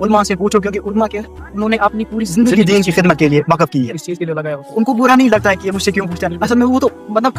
उलमा से पूछो, क्योंकि उलमा क्या उन्होंने अपनी पूरी जिंदगी दीन की खिदमत के लिए वक़्फ़ की है, इस चीज़ के लिए लगाया होता है। उनको बुरा नहीं लगता है कि ये मुझसे क्यों पूछता है। असल में वो तो मतलब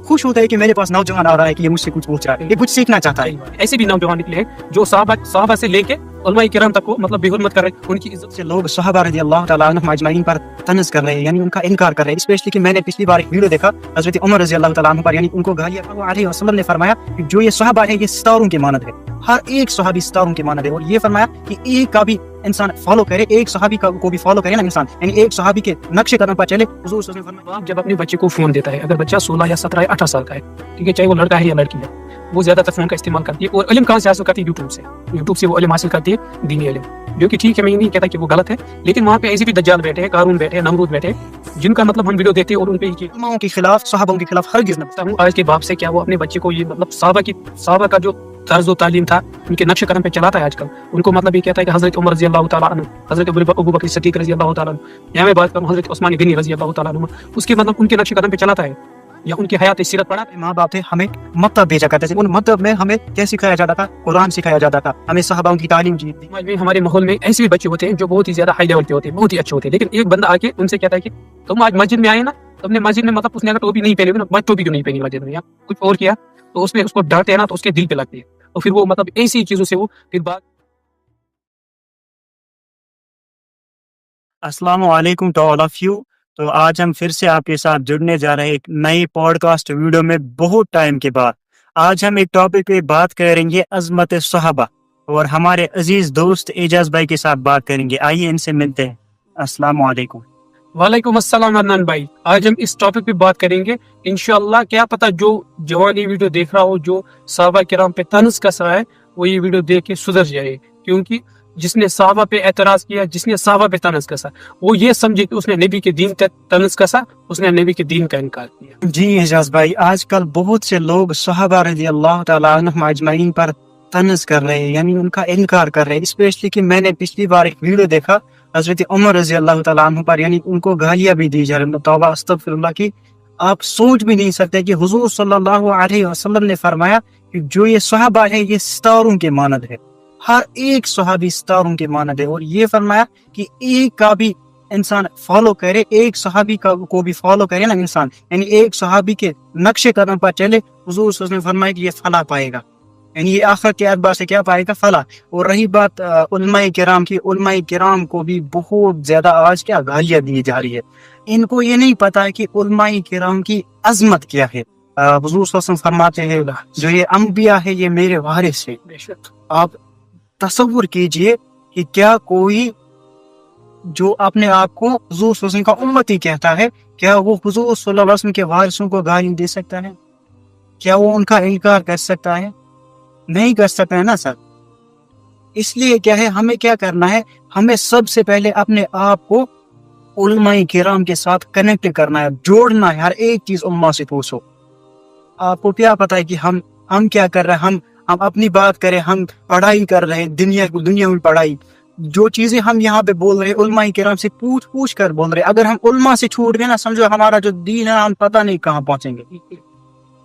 खुश होता है कि मेरे पास नौजवान आ रहा है कि ये मुझसे कुछ पूछ रहा है, ये कुछ सीखना चाहता है। ऐसे भी नौजवान निकले हैं जो साहबा से लेके उलमाए किराम तक को मतलब बेहुरमत कर रहे हैं, उनकी इज्जत से लोग सहाबा रज़ी अल्लाह तआला अन्हुम अजमईन पर तनज़ कर रहे हैं, यानी उनका इनकार कर रहे हैं। स्पेशली कि मैंने पिछली बार एक वीडियो देखा हज़रत उमर रज़ी अल्लाह तआला अन्हु पर, यानी उनको गालियाँ अलैहि वसल्लम ने फरमाया कि जो ये सहाबा है ये सितारों के मानद है, हर एक सहाबी सितारों के मानद है। और ये फरमाया कि एक का भी इंसान फॉलो करे, एक सहाबी को भी फॉलो करे ना इंसान, यानी एक सहाबी के नक्शे कदम पर चले। हुजूर सल्लल्लाहु अलैहि वसल्लम आप जब अपने बच्चे को फोन देता है, अगर बच्चा 16 या 17 या 18 साल का है, ठीक है, चाहे वो लड़का है या लड़की है, वो ज्यादातर फोन का इस्तेमाल करती है। और इल्म कहाँ से हासिल करती है? यूट्यूब से वो इल्म हासिल करती है, दीनी इल्म, जो कि ठीक है, मैं नहीं कहता कि वो गलत है, लेकिन वहाँ पे ऐसे भी दज्जाल बैठे हैं, कारून बैठे हैं, नमरूद बैठे हैं, जिनका मतलब हम वीडियो देखते हैं और उन पे उलमाओं के खिलाफ, सहाबों के खिलाफ हरगिज़ न हूँ। आज के बाप से क्या वो अपने बच्चे को ये मतलब साहबा का जो तर्ज तालीम था उनके नक्शे कदम पे चलाता है आजकल। उनको मतलब ये कहता है कि हजरत उमर रज़ी अल्लाह तआला अन्हु, हजरत अबू बकर सिद्दीक रज़ी अल्लाह तआला अन्हु, या मैं बात करूँ हजरत उस्मान गनी रज़ी अल्लाह तआला अन्हु, उसके मतलब उनके नक्शे कदम पे चलाता है, या उनकी हयात सीरत पढ़ा। माँ बाप थे, हमें मकतब भेजा करते थे, उन मकतब में हमें क्या सिखाया जाता था? कुरान सिखाया जाता था, हमें सहाबाओं की तालीम दी। हमारे माहौल में ऐसे भी बच्चे होते हैं जो बहुत ही ज्यादा हाई लेवल के होते हैं, बहुत ही अच्छे होते हैं, लेकिन एक बंदा आके उनसे कहता है कि तुम आज मस्जिद में आए ना, तुमने मस्जिद में मतलब उसने अगर टोपी नहीं पहनी ना, टोपी क्यों नहीं पहनी मस्जिद में, या कुछ और किया, तो उसमें उसको डांटे ना तो उसके दिल पे लगती है, तो फिर वो मतलब ऐसी चीजों से वो फिर बात। अस्सलाम वालेकुम टू ऑल ऑफ यू। तो आज हम फिर से आपके साथ जुड़ने जा रहे हैं एक नई पॉडकास्ट वीडियो में, बहुत टाइम के बाद। आज हम एक टॉपिक पे बात करेंगे, अज़मत सहाबा, और हमारे अजीज दोस्त एजाज भाई के साथ बात करेंगे। आइए इनसे मिलते हैं। अस्सलाम वालेकुम। वालेकुम अस्सलाम अदनान भाई, आज हम इस टॉपिक पे बात करेंगे इंशाअल्लाह। क्या पता जो जवान ये वीडियो देख रहा हो, जो सहाबा किराम पे तंज कस रहा है, वो ये वीडियो देख के सुधर जाए, क्योंकि जिसने सहाबा पे एतराज किया, जिसने सहाबा पे तनज कसा, वो ये समझे कि उसने नबी के दीन पे तनज कसा, उसने नबी के दीन का इनकार किया। जी एजाज भाई, आजकल बहुत से लोग सहाबा रज़ी अल्लाह तआला अन्हुम अजमईन पर तनज कर रहे हैं, यानी उनका इनकार कर रहे हैं। स्पेशली कि मैंने पिछली बार एक वीडियो देखा हज़रत उमर रज़ी अल्लाह तआला अन्हु पर, यानी उनको गालियाँ भी दी जा रही हैं। तौबा अस्तगफिरुल्लाह की आप सोच भी नहीं सकते कि हुजूर सल्लल्लाहु अलैहि वसल्लम ने फरमाया कि जो ये सहाबा है ये सितारों के मानद है, हर एक सहाबी सितारों के मानद है। और ये फरमाया कि एक का भी इंसान फॉलो करे, एक सहाबी को भी फॉलो करे ना इंसान, यानी एक सहाबी के नक्शे कदम पर चले। हुजूर सल्लल्लाहु अलैहि वसल्लम ने फरमाया कि ये फला पाएगा, यानी ये आखिर के एतबार से क्या पाएगा? फला। और रही बात उलमाए किराम की, उलमाए किराम को भी बहुत ज्यादा आज क्या गालियां दी जा रही है। इनको ये नहीं पता है कि उलमाए किराम की अजमत क्या है। हुजूर सल्लल्लाहु अलैहि वसल्लम फरमाते हैं जो ये अंबिया है ये मेरे वारिस है। आप तसव्वुर कीजिए कि क्या कोई जो अपने आप को हुजूर सल्लल्लाहु अलैहि वसल्लम का उम्मती कहता है, क्या वो हुजूर सल्लल्लाहु अलैहि वसल्लम के वारिसों को गाली दे सकता है? क्या वो उनका इनकार कर सकता है? नहीं कर सकता है ना सर। इसलिए क्या है, हमें क्या करना है, हमें सबसे पहले अपने आप को उलमाए किराम के साथ कनेक्ट करना है, जोड़ना है। हर एक चीज उम्मा से पूछो। आपको क्या पता है कि हम क्या कर रहे हैं? हम अपनी बात करें, हम पढ़ाई कर रहे हैं, दुनिया में पढ़ाई, जो चीजें हम यहाँ पे बोल रहे हैं उलमाए किराम से पूछ कर बोल रहे हैं। अगर हम उलमा से छूट गए ना, समझो हमारा जो दीन है हम पता नहीं कहाँ पहुंचेंगे।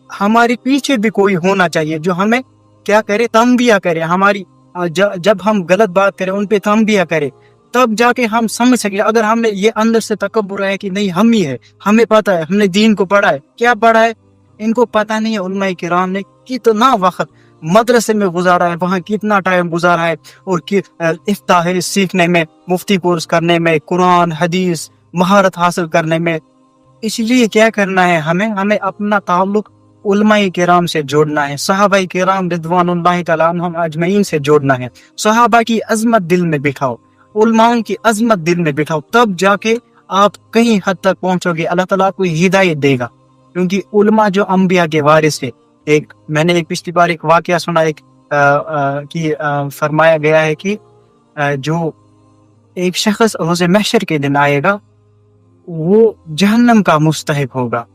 हमारे पीछे भी कोई होना चाहिए जो हमें क्या करे, तंबिया करे, हमारी जब हम गलत बात करें उन पे तंबिया करे, तब जाके हम समझ सके। अगर हमने ये अंदर से तकब्बुर है कि नहीं हम ही है, हमें पता है, हमने दीन को पढ़ा है, क्या पढ़ा है इनको पता नहीं है। उलमाए किराम ने कितना वक्त मदरसे में गुजारा है, वहाँ कितना टाइम गुजारा है, और इफ्ता है सीखने में, मुफ्ती कोर्स करने में, कुरान हदीस महारत हासिल करने में। इसलिए क्या करना है, हमें अपना ताल्लुक उलमाए किराम से जोड़ना है, सहाबाए किराम रिज़वानुल्लाहि तआला अन्हुम अजमईन से जोड़ना है। सहाबा की अजमत दिल में बिठाओ, उलमाओं की अजमत दिल में बिठाओ, तब जाके आप कहीं हद तक पहुंचोगे। अल्लाह ताला आपको हिदायत देगा, क्योंकि उलमा जो अंबिया के वारिस है। मैंने पिछली बार एक वाकया सुना, फरमाया गया है कि जो एक शख्स रोज़े महशर के दिन आएगा वो जहन्नम का मुस्तहिक होगा।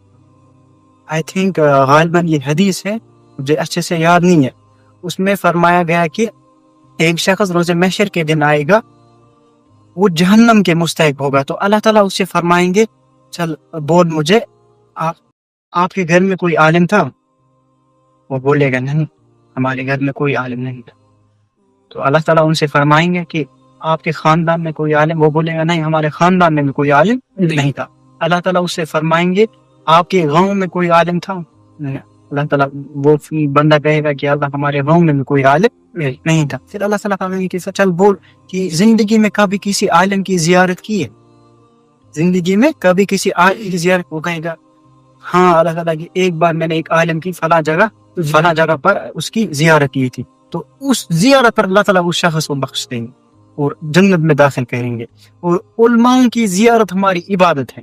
आई थिंक गालिबन ये हदीस है, मुझे अच्छे से याद नहीं है। उसमें फरमाया गया कि एक शख्स रोज़े महशर के दिन आएगा वो जहन्नम के मुस्तहिक होगा। तो अल्लाह ताला उससे फरमाएंगे, चल बोल मुझे, आपके घर में कोई आलिम था? वो बोलेगा नहीं, हमारे घर में कोई आलिम नहीं था। تو اللہ تعالیٰ ان سے فرمائیں گے کہ آپ کے خاندان میں کوئی عالم؟ وہ بولے گا نہیں ہمارے خاندان میں بھی کوئی عالم نہیں تھا. اللہ تعالیٰ اس سے فرمائیں گے آپ کے گاؤں میں کوئی عالم تھا؟ نہیں. اللہ تعالیٰ وہ بندہ کہے گا کہ اللہ ہمارے گاؤں میں بھی کوئی عالم نہیں تھا. پھر اللہ تعالیٰ فرمائیں گے کہ چل بول کہ زندگی میں کبھی کسی عالم کی زیارت کی ہے؟ زندگی میں کبھی کسی عالم کی زیارت؟ وہ کہے گا ہاں اللہ تعالیٰ کی ایک بار میں نے ایک عالم کی فلاں جگہ پر اس کی زیارت کی تھی. تو اس زیارت پر اللہ تعالیٰ اس شخص کو بخش دیں گے اور جنت میں داخل کریں گے. اور علماء کی زیارت ہماری عبادت ہے.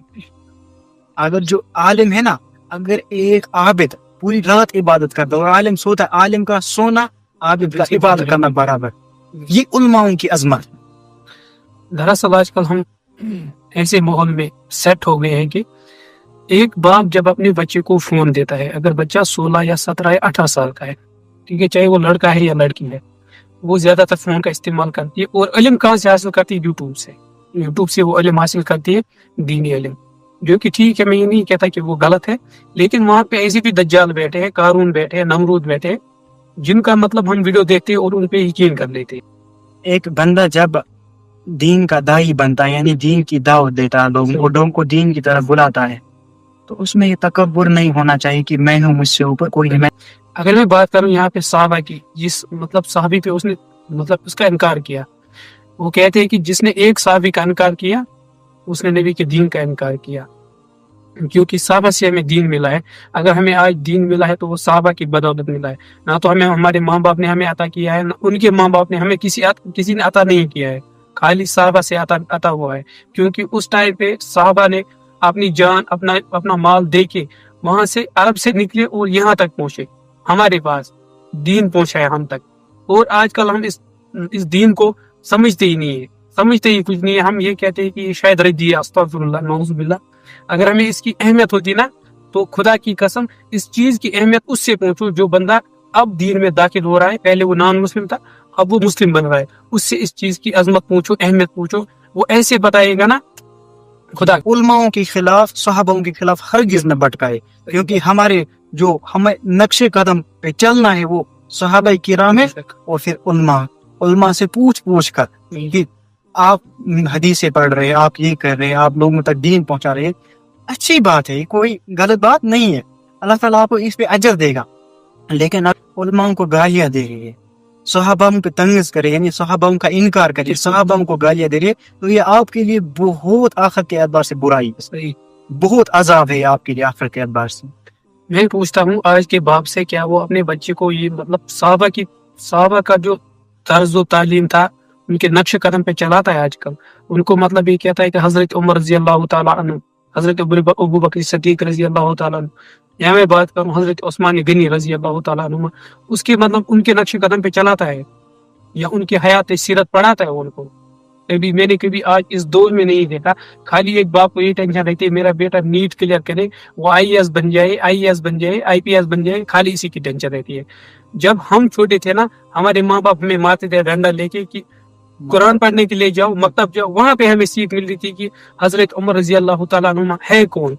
اگر جو عالم ہے نا، اگر ایک عابد پوری رات عبادت کرتا ہے اور عالم سوتا ہے، عالم کا سونا عابد کا عبادت کرنا برابر. یہ علماء کی عظمت ہے. دراصل آج کل ہم ایسے ماحول میں سیٹ ہو گئے ہیں کہ ایک باپ جب اپنے بچے کو فون دیتا ہے، اگر بچہ 16 یا 17 یا 18 سال کا ہے، ٹھیک ہے، چاہے وہ لڑکا ہے یا لڑکی ہے، وہ زیادہ تر فون کا استعمال کرتی ہے. اور علم کہاں سے حاصل کرتی ہے؟ یوٹیوب سے وہ علم حاصل کرتی ہے، دینی علم، جو کہ ٹھیک ہے، میں یہ نہیں کہتا کہ وہ غلط ہے، لیکن وہاں پہ ایسے بھی دجال بیٹھے ہیں، قارون بیٹھے ہیں، نمرود بیٹھے ہیں، جن کا مطلب ہم ویڈیو دیکھتے ہیں اور ان پہ یقین کر لیتے ہیں. ایک بندہ جب دین کا داعی بنتا ہے، یعنی دین کی دعوت دیتا ہے، لوگوں کو دین کی طرف بلاتا ہے، تو اس میں یہ تکبر نہیں ہونا چاہیے کہ میں ہوں، مجھ سے اوپر کوئی نہیں. اگر میں بات کروں یہاں پہ صحابہ کی، جس مطلب صحابی پہ اس نے مطلب اس کا انکار کیا، وہ کہتے ہیں کہ جس نے ایک صحابی کا انکار کیا اس نے نبی کے دین کا انکار کیا، کیونکہ صحابہ سے ہمیں دین ملا ہے. اگر ہمیں آج دین ملا ہے تو وہ صحابہ کی بدولت ملا ہے. نہ تو ہمیں ہمارے ماں باپ نے ہمیں عطا کیا ہے، نہ ان کے ماں باپ نے ہمیں کسی نے عطا نہیں کیا ہے، خالی صحابہ سے عطا ہوا ہے. کیونکہ اس ٹائم پہ صحابہ نے اپنی جان اپنا مال دے کے وہاں سے عرب سے نکلے اور یہاں تک پہنچے، ہمارے پاس دین پہنچا ہے ہم تک. اور آج کل ہم اس دین کو سمجھتے ہی نہیں ہے، سمجھتے ہی کچھ نہیں ہے. ہم یہ کہتے ہیں کہ یہ شاید ردی ہے، استغفر اللہ، نعوذ باللہ. اگر ہمیں اس کی اہمیت ہوتی نا تو خدا کی قسم اس چیز کی اہمیت اس سے پوچھو جو بندہ اب دین میں داخل ہو رہا ہے. پہلے وہ نان مسلم تھا، اب وہ مسلم بن رہا ہے. اس سے اس چیز کی عظمت پوچھو، اہمیت پوچھو، وہ ایسے بتائے گا نا. خدا علماؤں کے خلاف، صحابوں کے خلاف ہرگز نہ بٹکائے، کیونکہ ہمیں نقش قدم پہ چلنا ہے وہ صحابہ کرام ہے اور پھر علماء سے پوچھ کر کہ آپ حدیثیں پڑھ رہے ہیں، آپ یہ کر رہے ہیں، آپ لوگوں تک دین پہنچا رہے ہیں، اچھی بات ہے، کوئی غلط بات نہیں ہے، اللہ تعالیٰ آپ کو اس پہ اجر دے گا. لیکن آپ علماء کو گالیاں دے رہی ہے، صحابہ پہ تنز کرے، یعنی صحابہ کا انکار کرے، صحابہ کو گالیاں دے رہی ہے، تو یہ آپ کے لیے بہت آخرت کے اعتبار سے برائی ہے، بہت عذاب ہے آپ کے لیے آخرت کے اعتبار سے. میں پوچھتا ہوں آج کے باپ سے، کیا وہ اپنے بچے کو یہ مطلب صحابہ کا جو طرز و تعلیم تھا ان کے نقش قدم پہ چلاتا ہے؟ آج کل ان کو مطلب یہ کہتا ہے کہ حضرت عمر رضی اللہ تعالیٰ عنہ، حضرت ابو بکر صدیق رضی اللہ تعالیٰ عنہ، یا میں بات کروں حضرت عثمان غنی رضی اللہ تعالیٰ عنہ، اس کے مطلب ان کے نقش قدم پہ چلاتا ہے یا ان کی حیات سیرت پڑھاتا ہے ان کو؟ میں نے کبھی آج اس دور میں نہیں دیکھا. خالی ایک باپ کو یہ ٹینشن رہتی ہے میرا بیٹا نیٹ کلیئر کرے، وہ IAS بن جائے، IAS بن جائے، IPS بن جائے، خالی اسی کی ٹینشن رہتی ہے. جب ہم چھوٹے تھے نا، ہمارے ماں باپ ہمیں مارتے تھے ڈنڈا لے کے کہ قرآن پڑھنے کے لیے جاؤ، مکتب جاؤ. وہاں پہ ہمیں سیکھ مل رہی تھی کہ حضرت عمر رضی اللہ تعالیٰ عنہ ہے کون.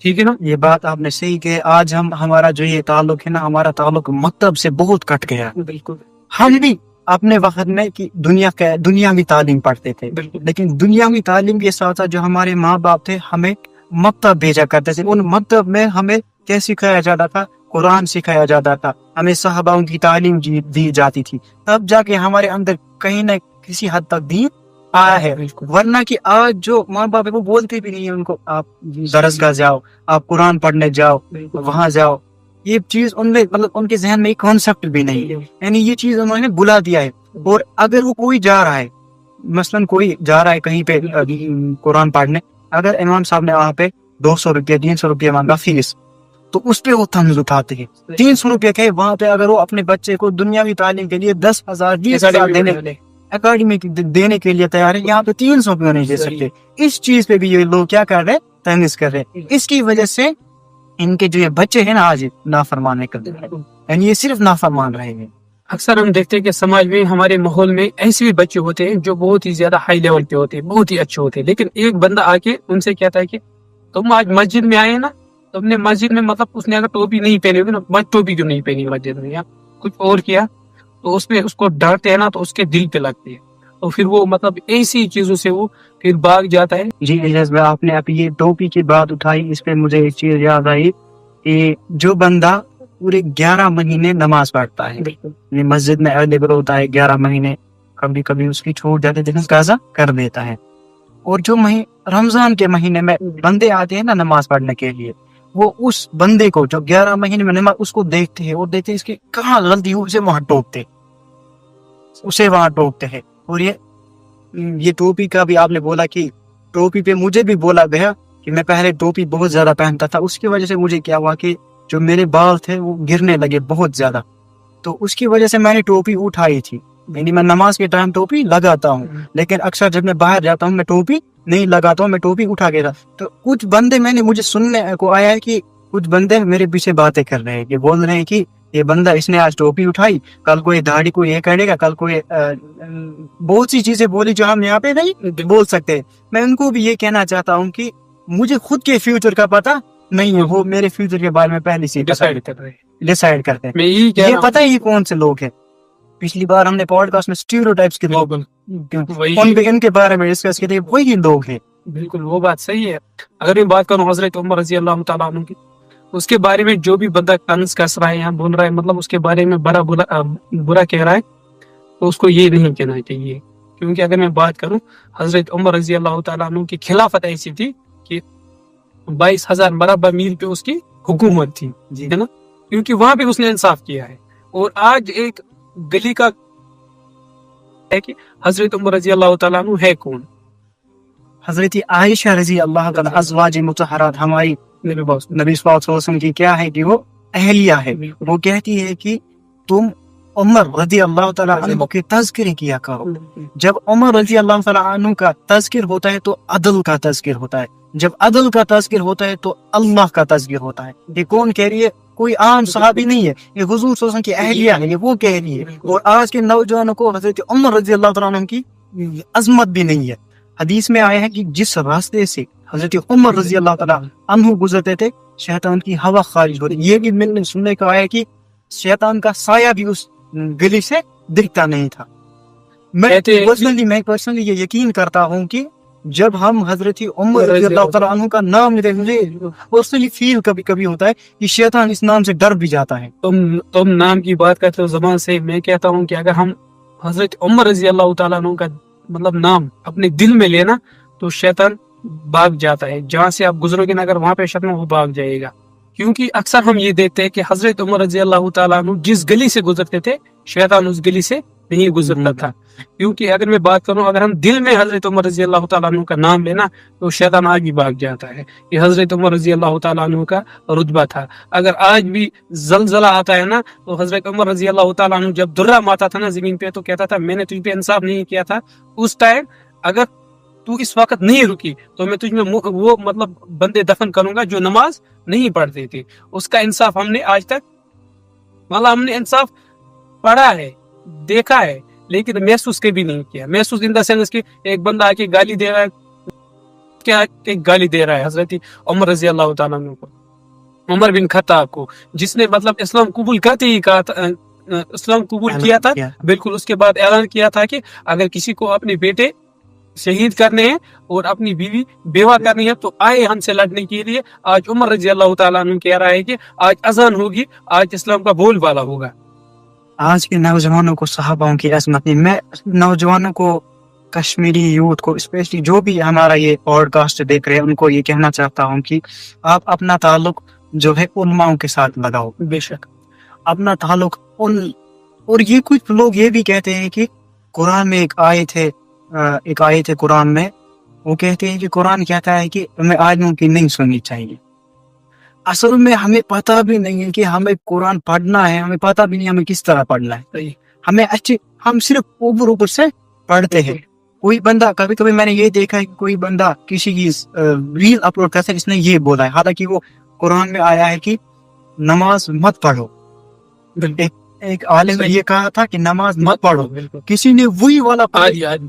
ٹھیک ہے نا؟ یہ بات آپ نے صحیح کہ آج ہمارا جو یہ تعلق ہے نا، ہمارا تعلق مکتب سے بہت کٹ گیا. بالکل. ہم بھی اپنے وقت میں کہ دنیاوی تعلیم پڑھتے تھے، لیکن دنیاوی تعلیم کے ساتھ ساتھ جو ہمارے ماں باپ تھے ہمیں مکتب بھیجا کرتے تھے. ان مکتب میں ہمیں کیا سکھایا جاتا تھا؟ قرآن سکھایا جاتا تھا، ہمیں صحابہ کی تعلیم دی جاتی تھی، تب جا کے ہمارے اندر کہیں نہ کسی حد تک دین آیا ہے. ورنہ کہ آج جو ماں باپ ہے وہ بولتے بھی نہیں ہیں ان کو آپ درسگاہ جاؤ، آپ قرآن پڑھنے جاؤ، وہاں جاؤ. یہ چیز ان میں مطلب ان کے ذہن میں ایک کانسیپٹ بھی نہیں ہے، یعنی یہ چیز انہوں نے بلا دیا ہے. اور اگر وہ کوئی جا رہا ہے، مثلاً کوئی جا رہا ہے کہیں پہ قرآن پڑھنے، اگر امام صاحب نے وہاں پہ 200 روپیہ 300 روپیہ مانگا فیس، تو اس پہ وہ طنز اٹھاتے ہیں. 300 روپیہ کہ وہاں پہ اگر وہ اپنے بچے کو دنیاوی تعلیم کے لیے 10,000 20,000 اکیڈمی دینے کے لیے تیار ہے، یہاں پہ 300 روپیہ نہیں دے سکتے. اس چیز پہ بھی یہ لوگ کیا کر رہے ہیں؟ تنز کر رہے ہیں. اس کی وجہ سے ان کے جو یہ بچے ہیں نا آج نافرمان کر رہے ہیں، یعنی یہ صرف نافرمان رہے ہیں. اکثر ہم دیکھتے ہیں کہ سماج میں، ہمارے ماحول میں ایسے بھی بچے ہوتے ہیں جو بہت ہی زیادہ ہائی لیول پہ ہوتے ہیں، بہت ہی اچھے ہوتے ہیں، لیکن ایک بندہ آ کے ان سے کہتا ہے کہ تم آج مسجد میں آئے نا، تم نے مسجد میں مطلب اس نے اگر ٹوپی نہیں پہنی ہوگی نا، ٹوپی کیوں نہیں پہنی مسجد میں، یا کچھ اور کیا، تو اس پہ اس کو ڈانٹتے ہیں نا تو اس کے دل پہ لگتی ہے، تو پھر وہ مطلب ایسی چیزوں سے وہ پھر بھاگ جاتا ہے. جی اعجاز بھائی، آپ نے اب یہ ٹوپی کی بات اٹھائی، اس پہ مجھے ایک چیز یاد آئی کہ جو بندہ پورے 11 مہینے نماز پڑھتا ہے، یہ مسجد میں اویلیبل ہوتا ہے 11 مہینے، کبھی کبھی اس کی چھوٹ جاتی ہے لیکن قضا کر دیتا ہے، اور جو رمضان کے مہینے میں بندے آتے ہیں نا نماز پڑھنے کے لیے، وہ اس بندے کو جو 11 مہینے میں نماز، اس کو دیکھتے ہیں اور دیکھتے ہیں اس کی کہاں غلطی ہو، اسے وہاں ٹوکتے ہیں. اور یہ ٹوپی کا بھی آپ نے بولا کہ ٹوپی پہ مجھے بھی بولا گیا کہ میں پہلے ٹوپی بہت زیادہ پہنتا تھا، اس کی وجہ سے مجھے کیا ہوا کہ جو میرے بال تھے وہ گرنے لگے بہت زیادہ، تو اس کی وجہ سے میں نے ٹوپی اٹھائی تھی. یعنی میں نماز کے ٹائم ٹوپی لگاتا ہوں، لیکن اکثر جب میں باہر جاتا ہوں میں ٹوپی نہیں لگاتا ہوں، میں ٹوپی اٹھا کے رہتا. تو کچھ بندے میں نے مجھے سننے کو آیا ہے کہ کچھ بندے میرے پیچھے باتیں کر رہے ہیں کہ بول رہے ہیں کہ یہ بندہ اس نے آج ٹوپی اٹھائی، کل کوئی داڑھی کو یہ کرے گا، کل کوئی بہت سی چیزیں بولی جو ہم یہاں پہ نہیں بول سکتے. میں ان کو بھی یہ کہنا چاہتا ہوں کہ مجھے خود کے فیوچر کا پتہ نہیں ہے، وہ میرے فیوچر کے بارے میں پہلے سے ڈیسائیڈ کرتے ہیں. یہ پتہ ہے یہ کون سے لوگ ہیں. پچھلی بار ہم نے پوڈ کاسٹ میں اسٹیریوٹائپس کے لوگ ان کے بارے میں ڈسکس کیے تھے، وہی لوگ ہیں. بالکل وہ بات صحیح ہے. اگر میں بات کروں حضرت عمر رضی اللہ تعالیٰ عنہ کی، اس کے بارے میں جو بھی بندہ طنز کس رہا ہے یا بول رہا ہے، مطلب اس کے بارے میں برا کہہ رہا ہے، تو اس کو یہ نہیں کہنا چاہیے. کیونکہ اگر میں بات کروں حضرت عمر رضی اللہ تعالیٰ عنہ کی خلافت ایسی تھی کہ 22,000 مربع میل پہ اس کی حکومت تھی، ہے نا، کیونکہ وہاں پہ اس نے انصاف کیا ہے. اور آج ایک گلی کا ہے کہ حضرت عمر رضی اللہ تعالیٰ عنہ ہے کون؟ حضرت عائشہ رضی اللہ تعالیٰ ازواج مطہرات ہماری نبی صلی اللہ علیہ وسلم کی کیا ہے کہ وہ اہلیہ ہے. وہ کہتی ہے کہ تم عمر رضی اللہ تعالیٰ عنہ کے تذکرے کیا کرو. جب عمر رضی اللہ تعالیٰ عنہ کا تذکر ہوتا ہے تو عدل کا تذکر ہوتا ہے، جب عدل کا تذکر ہوتا ہے تو اللہ کا تذکر ہوتا ہے. یہ کون کہہ رہی ہے؟ کوئی عام صحابی نہیں ہے، یہ حضور صلی اللہ علیہ وسلم کی اہلیہ ہے، یہ وہ کہہ رہی ہے. اور آج کے نوجوانوں کو حضرت عمر رضی اللہ تعالیٰ عنہ کی عظمت بھی نہیں ہے. حدیث میں آیا ہے کہ جس راستے سے حضرت عمر رضی اللہ تعالیٰ عنہ گزرتے تھے شیطان کی ہوا خارج ہوتی. یہ بھی میں نے سننے کو آیا کہ شیطان کا سایہ بھی اس گلی سے دکھتا نہیں تھا. میں پرسنلی یہ یقین کرتا ہوں کہ جب ہم حضرت عمر رضی اللہ تعالیٰ عنہ کا نام لیتے ہیں، مجھے پرسنلی فیل کبھی کبھی ہوتا ہے کہ شیطان اس نام سے ڈر بھی جاتا ہے. تم نام کی بات کرتے ہو زبان سے، میں کہتا ہوں کہ اگر ہم حضرت عمر رضی اللہ تعالیٰ عنہ کا مطلب نام اپنے دل میں لینا تو شیطان بھاگ جاتا ہے. جہاں سے آپ گزرو گے نا اگر وہاں پہ شیطان وہ بھاگ جائے گا. کیونکہ اکثر ہم یہ دیکھتے ہیں کہ حضرت عمر رضی اللہ تعالیٰ عنہ جس گلی سے گزرتے تھے شیطان اس گلی سے نہیں گزرتا تھا. کیونکہ اگر میں بات کروں اگر ہم دل میں حضرت عمر رضی اللہ تعالیٰ عنہ کا نام لینا تو شیطان آج بھی بھاگ جاتا ہے. یہ حضرت عمر رضی اللہ تعالیٰ عنہ کا رتبہ تھا. اگر آج بھی زلزلہ آتا ہے نا تو حضرت عمر رضی اللہ تعالیٰ عنہ جب درہ ماتا تھا نا زمین پہ تو کہتا تھا میں نے تجھ پہ انصاف نہیں کیا تھا اس ٹائم، اگر تو اس وقت نہیں رکی تو میں تجھ میں وہ مطلب بندے دفن کروں گا جو نماز نہیں پڑھتے تھے. اس کا انصاف ہم نے آج تک مطلب ہم نے انصاف پڑھا ہے، دیکھا ہے، لیکن محسوس کبھی نہیں کیا. محسوس ان دا سینس کہ ایک بندہ آ کے گالی دے رہا ہے، کیا ایک گالی دے رہا ہے حضرت عمر رضی اللہ تعالیٰ عنہ کو، عمر بن خطاب کو، جس نے مطلب اسلام قبول کرتے ہی کہا تھا، اسلام قبول کیا تھا بالکل، اس کے بعد اعلان کیا تھا کہ اگر کسی کو اپنے بیٹے شہید کرنے ہیں اور اپنی بیوی بیوہ کرنی ہے تو آئے ہم سے لڑنے کے لیے. آج عمر رضی اللہ تعالیٰ عنہ کہہ رہا ہے کہ آج اذان ہوگی، آج اسلام کا بول بالا ہوگا. آج کے نوجوانوں کو صحاباؤں کی عظمت نہیں، میں نوجوانوں کو، کشمیری یوتھ کو اسپیشلی جو بھی ہمارا یہ پوڈ کاسٹ دیکھ رہے ہیں ان کو یہ کہنا چاہتا ہوں کہ آپ اپنا تعلق جو ہے علماؤں کے ساتھ لگاؤ. بے شک اپنا تعلق اور یہ کچھ لوگ یہ بھی کہتے ہیں کہ قرآن میں ایک آیت ہے قرآن میں، وہ کہتے ہیں کہ قرآن کہتا ہے کہ ہمیں آدمیوں کی نہیں سننی چاہیے. اصل میں ہمیں پتہ بھی نہیں ہے کہ ہمیں قرآن پڑھنا ہے، ہمیں پتہ بھی نہیں ہمیں کس طرح پڑھنا ہے. ہم صرف اوپر سے پڑھتے ہیں. کوئی بندہ کبھی کبھی میں نے یہ دیکھا ہے کہ کوئی بندہ کسی کی ریل اپلوڈ کرتا ہے جس نے یہ بولا ہے، حالانکہ وہ قرآن میں آیا ہے کہ نماز مت پڑھو. ایک عالم نے یہ کہا تھا کہ نماز مت پڑھو، کسی نے وہی والا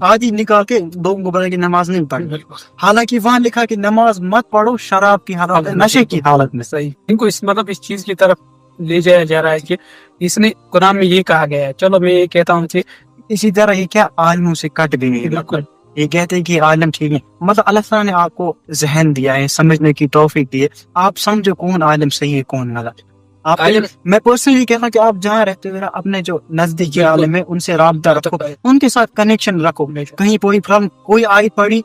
آدھی نکال کے لوگوں کو بتایا کہ نماز نہیں پڑھو، حالانکہ وہاں لکھا کہ نماز مت پڑھو شراب کی حالت میں، نشے کی حالت میں. صحیح، ان کو اس مطلب اس چیز کی طرف ले जाया जा रहा है कि इसने कुरान में ये कहा गया है। चलो मैं ये कहता हूँ कि इसी तरह ये क्या आलिमों से कट गई है। बिल्कुल ये कहते हैं कि आलम ठीक है, मतलब अल्लाह ताला ने आपको जहन दिया है, समझने की तौफीक दी है, आप समझो कौन आलिम सही है कौन गलत। आप आलिम- मैं पर्सनली कहता हूँ कि आप जहाँ रहते हो अपने जो नजदीकी बिल्कुल। आलिम है उनसे राब्ता रखो, उनके साथ कनेक्शन रखो। कहीं कोई प्रॉब्लम, कोई आयत पड़ी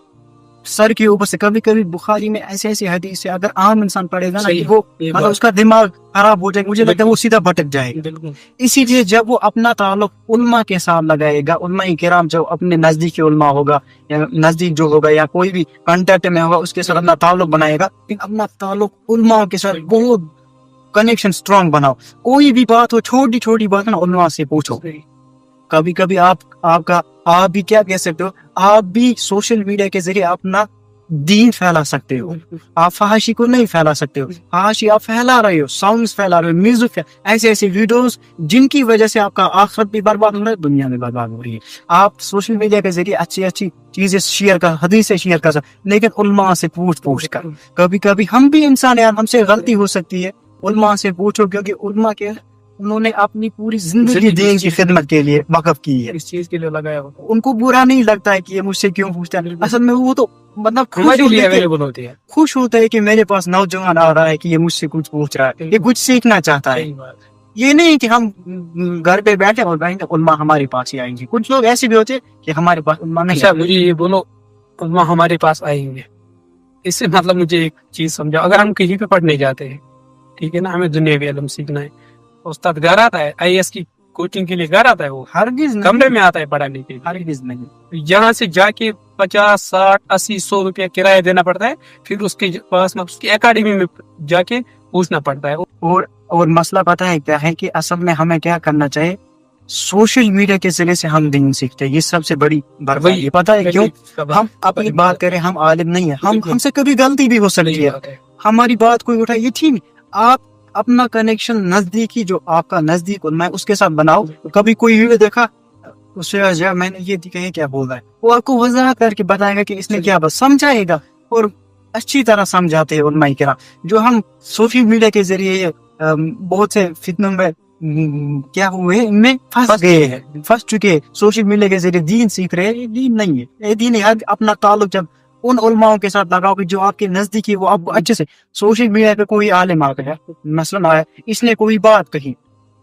सर के ऊपर से, कभी कभी बुखारी में ऐसे ऐसी हदीस है अगर आम इंसान पढ़ेगा ना सही कि वो ये मतलब बात। उसका दिमाग खराब हो जाएगा, मुझे लगता है वो सीधा भटक जाएगा। बिल्कुल इसीलिए जब वो अपना ताल्लुक उल्मा के साथ लगाएगा, उल्मा किराम जो अपने नजदीकी उल्मा होगा या नजदीक जो होगा या कोई भी कांटेक्ट में होगा उसके साथ अपना ताल्लुक बनाएगा, अपना ताल्लुक उल्मा के साथ बहुत कनेक्शन स्ट्रांग बनाओ। कोई भी बात हो, छोटी छोटी बात ना उल्मा से पूछो। कभी कभी आप भी क्या कह सकते हो, आप भी सोशल मीडिया के जरिए अपना दीन फैला सकते हो। आप फहाशी को नहीं फैला सकते हो, फहाशी आप फैला रहे हो, साउंड्स फैला रहे हो, म्यूजिक, ऐसे ऐसे वीडियोस जिनकी वजह से आपका आखिरत भी बर्बाद हो रहा है, दुनिया में बर्बाद हो रही है। आप सोशल मीडिया के जरिए अच्छी अच्छी चीजें शेयर कर, हदीसें शेयर कर सकते, लेकिन उल्मा से पूछ कर। कभी कभी हम भी इंसान यार, हमसे गलती हो सकती है, उल्मा से पूछो, क्योंकि उल्मा के उन्होंने अपनी पूरी जिंदगी दीन की खिदमत के लिए वक्फ की है, इस चीज के लिए लगाया होता है। उनको बुरा नहीं लगता है कि ये मुझसे क्यों पूछता है। असल में वो तो मतलब हमारे लिए अवेलेबल होती है। खुश होता है कि मेरे पास नौजवान आ रहा है कि ये मुझसे कुछ पूछ रहा है, ये कुछ सीखना चाहता है। सही बात। ये नहीं कि हम घर पे बैठे और कहेंगे उल्मा हमारे पास ही आएंगे। कुछ लोग ऐसे भी होते हैं कि हमारे पास उल्मा नहीं अच्छा आएंगे। मुझे ये बोलो, उल्मा हमारे पास आएंगे, इससे मतलब मुझे एक चीज समझाओ। अगर हम कहीं पे पढ़ने जाते हैं, ठीक है ना, हमें दुनियावी इल्म सीखना है, उस्ताद घर आता है, IAS की कोचिंग के लिए घर आता है, वो हरगिज नहीं, कमरे में आता है पढ़ाने के लिए। हरगिज नहीं। यहाँ से जाके 50, 60, 80, 100 रुपया किराया देना पड़ता है, फिर उसके पास में उसकी एकेडमी में जाके पूछना पड़ता है। और मसला पता है क्या है कि असल में हमें क्या करना चाहिए, सोशल मीडिया के जरिए से हम दीन सीखते हैं, ये सबसे बड़ी बर्बादी है। पता है क्यों? हम अपनी बात करें, हम आलिम नहीं है, हमसे कभी गलती भी हो सकती है, हमारी बात कोई उठाए, ये ठीक। आप अपना कनेक्शन नजदीकी जो आपका नजदीक उल्मा है उसके साथ बनाओ। कभी कोई वीडियो देखा, उससे मैंने ये कहे क्या बोल रहा है, वो आपको वजह करके बताएगा कि इसने क्या, बस समझाएगा और अच्छी तरह समझाते हैं उल्मा किराम। जो हम सोशल मीडिया के जरिए बहुत से फितनों में क्या हुए, इनमें फंस गए हैं, फंस चुके हैं। सोशल मीडिया के जरिए दीन सीख रहे हैं, ये दीन नहीं है, ये दीन है। अपना ताल्लुक जब उन उलमाओं के साथ लगाओ कि जो आपके नजदीकी, वो आपको अच्छे से। सोशल मीडिया पे कोई आलिम आ गया, मसलन आया, इसने कोई बात कही,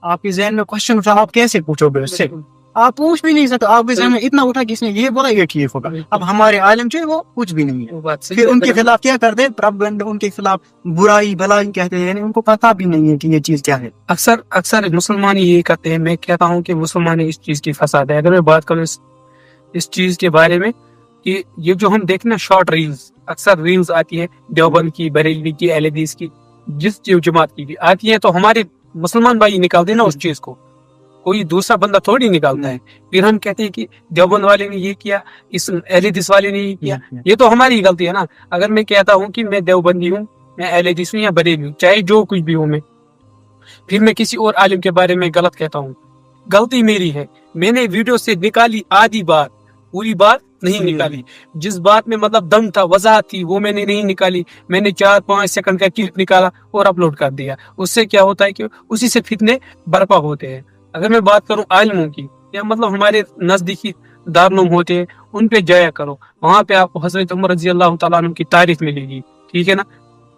आपके जहन में क्वेश्चन उठा, आप कैसे पूछोगे उससे? आप पूछ भी नहीं सकते। आपके जहन में इतना उठा कि इसने ये बोला, ये ठीक होगा। अब हमारे आलिम जो है वो कुछ भी नहीं है, फिर उनके खिलाफ क्या करते हैं, प्रोपेगेंडा, उनके खिलाफ बुराई भलाई कहते हैं, यानी उनको पता भी नहीं है कि ये चीज क्या है। अक्सर मुसलमान ये करते हैं। मैं कहता हूँ कि मुसलमान इस चीज की फसाद है। अगर मैं बात करूँ इस चीज के बारे में, कि ये जो हम देखना शॉर्ट रील्स, अक्सर रील्स आती है देवबंद की, बरेलवी की, अहले हदीस की, जिस जमात की भी आती है, तो हमारे मुसलमान भाई निकालते हैं ना उस चीज को, कोई दूसरा बंदा थोड़ी निकालता है। फिर हम कहते हैं कि देवबंद वाले ने ये किया, इस अहले हदीस वाले ने ये किया, ये तो हमारी गलती है ना। अगर मैं कहता हूँ कि मैं देवबंदी हूँ, मैं अहले हदीस हूँ या बरेलवी हूँ, चाहे जो कुछ भी हूँ मैं, फिर मैं किसी और आलिम के बारे में गलत कहता हूँ, गलती मेरी है। मैंने वीडियो से निकाली आधी बात, पूरी बात नहीं निकाली। जिस बात में मतलब दम था, वजाहत थी, वो मैंने नहीं निकाली। मैंने 4-5 सेकंड का क्लिप निकाला और अपलोड कर दिया। उससे क्या होता है कि उसी से फितने बर्पा होते हैं। अगर मैं बात करूं आलिमों की, या मतलब हमारे नजदीकी दारुल होते हैं, उन पे जाया करो, वहां पे आपको हजरत उमर रजी अल्लाह तआला अन्हु की तारीफ मिलेगी, ठीक है ना।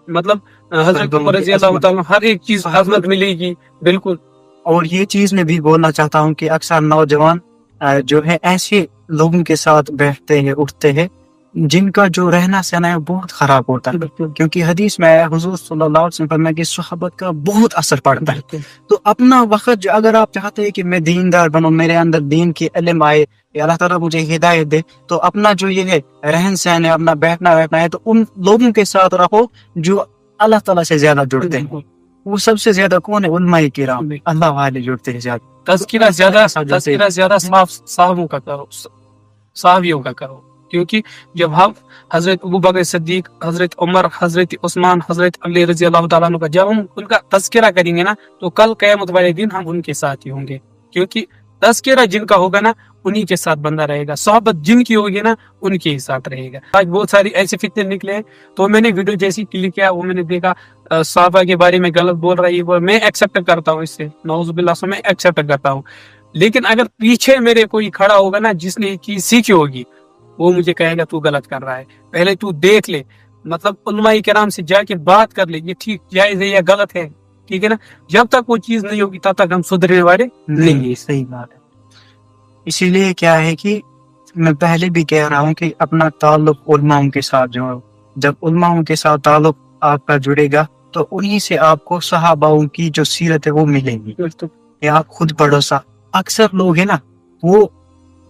मतलब हजरत उमर रजी अल्लाह तआला अन्हु हर एक चीज अजमत मिलेगी, बिल्कुल। और ये चीज मैं भी बोलना चाहता हूँ कि अक्सर नौजवान जो है ऐसे लोगों के साथ बैठते हैं, उठते हैं, जिनका जो रहना सहना है बहुत खराब होता है। क्योंकि हदीस में आया, हुजूर सल्लल्लाहु अलैहि वसल्लम फरमाया कि सहाबत का बहुत असर पड़ता है। तो अपना वक्त, अगर आप चाहते हैं कि मैं दीनदार बनूं, मेरे अंदर दीन की इल्म आए, या अल्लाह ताला मुझे हिदायत दे, तो अपना जो ये है रहन सहन है, अपना बैठना बैठना है, तो उन लोगों के साथ रखो जो अल्लाह ताला से ज्यादा जुड़ते हैं। वो सबसे ज्यादा कौन है? उलमाए किराम, अल्लाह वाले जुड़ते हैं ज्यादा। तज़किरा ज्यादा साहबों का करो, साहबियों का करो। क्योंकि जब हम हजरत अबू बकर सिद्दीक, हजरत उमर, हजरत उस्मान, हजरत अली रजी अल्लाह तआला अन्हु का जब हम उनका तज़किरा करेंगे ना, तो कल क़यामत वाले दिन हम उनके साथ ही होंगे। क्योंकि तज़किरा जिनका होगा ना उन्हीं के साथ बंदा रहेगा, सोहबत जिनकी होगी ना उनके ही साथ रहेगा। आज बहुत सारी ऐसे फितने निकले हैं, तो मैंने वीडियो जैसी क्लिक किया वो मैंने देखा सहाबा के बारे में गलत बोल रही है, वो मैं एक्सेप्ट करता हूँ, इससे नौजुबिल्लाह से मैं एक्सेप्ट करता हूँ। लेकिन अगर पीछे मेरे कोई खड़ा होगा ना जिसने ये चीज सीखी होगी, वो मुझे कहेगा तू गलत कर रहा है, पहले तू देख ले, मतलब उलमाए किराम से जाके बात कर ले, ये ठीक जायज है या गलत है, ठीक है ना। जब तक वो चीज नहीं होगी तब तक हम सुधरने वाले नहीं। सही बात है। इसीलिए क्या है कि मैं पहले भी कह रहा हूँ कि अपना ताल्लुक उलमाओं के साथ जोड़ो। जब उलमाओं के साथ ताल्लुक आपका जुड़ेगा तो उन्हीं से आपको सहाबाओं की जो सीरत है वो मिलेगी। ये आप खुद पढ़ो सा। अक्सर लोग है ना, वो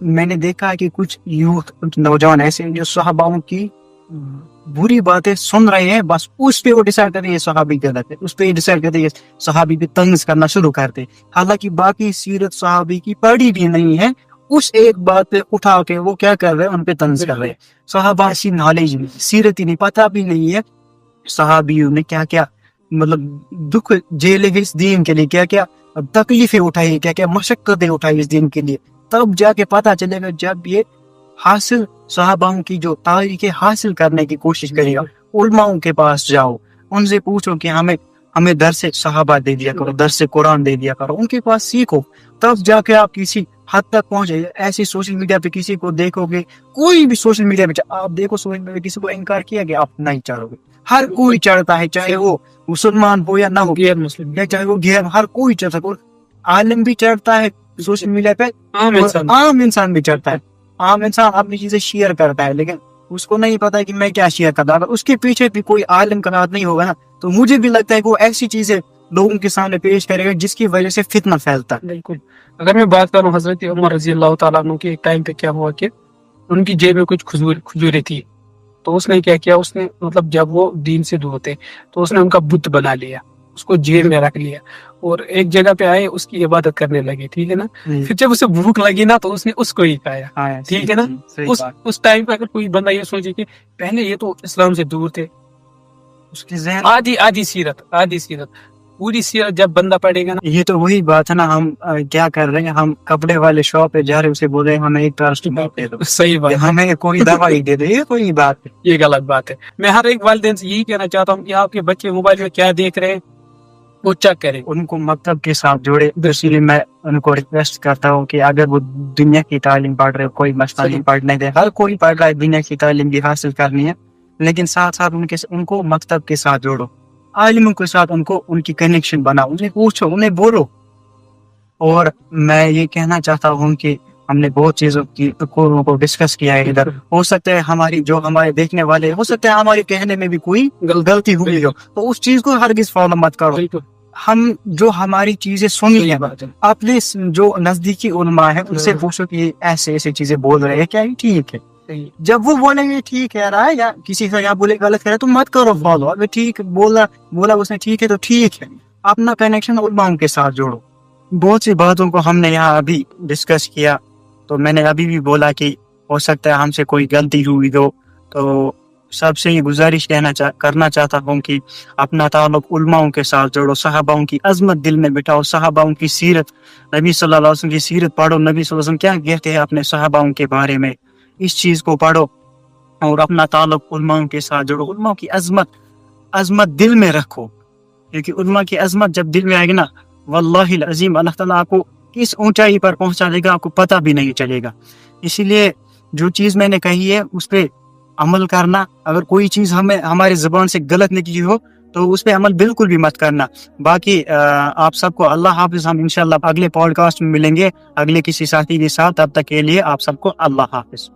मैंने देखा है कि कुछ यूथ, कुछ नौजवान ऐसे हैं जो सहाबाओं की बुरी बातें सुन रहे हैं, बस उस पे वो डिसाइड करते हैं सहाबी गलत है, उस पे डिसाइड करते हैं सहाबी पे तंज करना शुरू करते हैं। हालांकि बाकी सीरत सहाबी की पढ़ी भी नहीं है, उस एक बात पे उठा के वो क्या कर रहे हैं, उन पे तंज कर रहे हैं। सहाबा की नॉलेज नहीं, सीरत ही नहीं, पता भी नहीं है सहाबियों ने क्या क्या मतलब दुख झेले इस दीन के लिए, क्या क्या तकलीफें उठाई, क्या क्या मशक्कतें उठाई इस दीन के लिए। तब जाके पता चलेगा जब ये हासिल सहाबाओं की जो तारीखें हासिल करने की कोशिश करेगा। उलमाओं के पास जाओ, उनसे पूछो कि हमें दर्स सहाबा दे दिया करो, दर्स कुरान दे दिया करो, उनके पास सीखो, तब जाके आप किसी हद तक पहुंचे। ऐसे सोशल मीडिया पे किसी को देखोगे, कोई भी सोशल मीडिया पे आप देखो, सोशल मीडिया पे किसी को इनकार किया गया आप नहीं चढ़ोगे। हर कोई चढ़ता है, चाहे वो मुसलमान हो या ना हो, गैर मुस्लिम या चाहे वो गैर, हर कोई चढ़ सकता है। आलिम भी चढ़ता है सोशल मीडिया पे, आम इंसान भी चढ़ता है। आम इंसान अपनी चीजें शेयर करता है, लेकिन उसको नहीं पता कि मैं क्या शेयर कर रहा था। उसके पीछे भी कोई आलिम का हाथ नहीं होगा ना, तो मुझे भी लगता है कि वो ऐसी चीजें लोगों के सामने पेश करेगा जिसकी वजह से फितना फैलता है। बिल्कुल। अगर मैं बात करूं हजरत उमर रजी अल्लाह तआला अन्हु के एक टाइम पे क्या हुआ कि उनकी जेब में कुछ खजूरें थी, तो उसने क्या किया, उसने मतलब जब वो दीन से दूर थे तो उसने उनका बुत बना लिया, उसको जेब में रख लिया और एक जगह पे आए उसकी इबादत करने लगे, ठीक है ना। फिर जब उसे भूख लगी ना तो उसने उसको ही खाया, ठीक है ना। उस टाइम पे अगर कोई बंदा ये सोचे कि पहले ये तो इस्लाम से दूर थे, उसकी आधी सीरत पूरी सीरत जब बंदा पढ़ेगा ना। ये तो वही बात है ना, हम क्या कर रहे हैं, हम कपड़े वाले शॉप पे जा रहे हैं, उसे बोल रहे हैं हमें एक प्लास्टिक दे दो, सही बात, हमें कोई दवाई दे दो, ये कोई बात है, ये गलत बात है। मैं हर एक वालिदैन से यही कहना चाहता हूँ कि आपके बच्चे मोबाइल में क्या देख रहे हैं वो चेक करें, उनको मकतब के साथ जोड़े। इसीलिए मैं उनको रिक्वेस्ट करता हूँ कि अगर वो दुनिया की तालीम पढ़ रहे हो, कोई मसला नहीं, पढ़ने दे, हर कोई पढ़ रहा है, दुनिया की तालीम भी हासिल करनी है, लेकिन साथ साथ उनको मकतब के साथ जोड़ो, आलिमों के साथ उनको उनकी कनेक्शन बनाओ, उन्हें पूछो, उन्हें बोलो। और मैं ये कहना चाहता हूँ कि हमने बहुत चीजों को डिस्कस किया है इधर। हो सकता है हमारे देखने वाले, हो सकता है हमारे कहने में भी कोई गलती हुई हो, तो उस चीज को हरगिज फॉलो मत करो। हम जो हमारी चीजें सुनी है, अपने जो नजदीकी उलमा है उनसे पूछो कि ऐसे ऐसे चीजें बोल रहे हैं, क्या ये ठीक है? जब वो बोलेंगे ठीक है रहा है, या किसी से यहाँ बोले गलत है, तो मत करो फॉलो। अगर ठीक बोला उसने ठीक है तो ठीक है, अपना कनेक्शन उलमाओं के साथ जोड़ो। बहुत सी बातों को हमने यहाँ अभी डिस्कस किया, तो मैंने अभी भी बोला कि हो सकता है हमसे कोई गलती हुई तो सबसे ये गुजारिश करना चाहता हूँ कि अपना ताल्लुक उलमाओं के साथ जोड़ो, सहाबाओं की अजमत दिल में बिठाओ, सहाबाओं की सीरत, नबी सल्लल्लाहु अलैहि वसल्लम की सीरत पढ़ो, नबी सल्लल्लाहु अलैहि वसल्लम क्या कहते हैं अपने सहाबाओं के बारे में, इस चीज को पढ़ो और अपना ताल्लुक उलमाओं के साथ जोड़ो। उलमाओं की अजमत दिल में रखो, क्योंकि उलमा की अजमत जब दिल में आएगी ना, वल्लाहिल अजीम अल्लाह ताला आपको किस ऊंचाई पर पहुंचा देगा आपको पता भी नहीं चलेगा। इसीलिए जो चीज मैंने कही है उस पे अमल करना। अगर कोई चीज हमारी जुबान से गलत निकली हो तो उस पे अमल बिल्कुल भी मत करना। बाकी आप सबको अल्लाह हाफिज। हम इंशाल्लाह अगले पॉडकास्ट में मिलेंगे अगले किसी साथी के साथ, तब तक के लिए आप सबको अल्लाह हाफिज।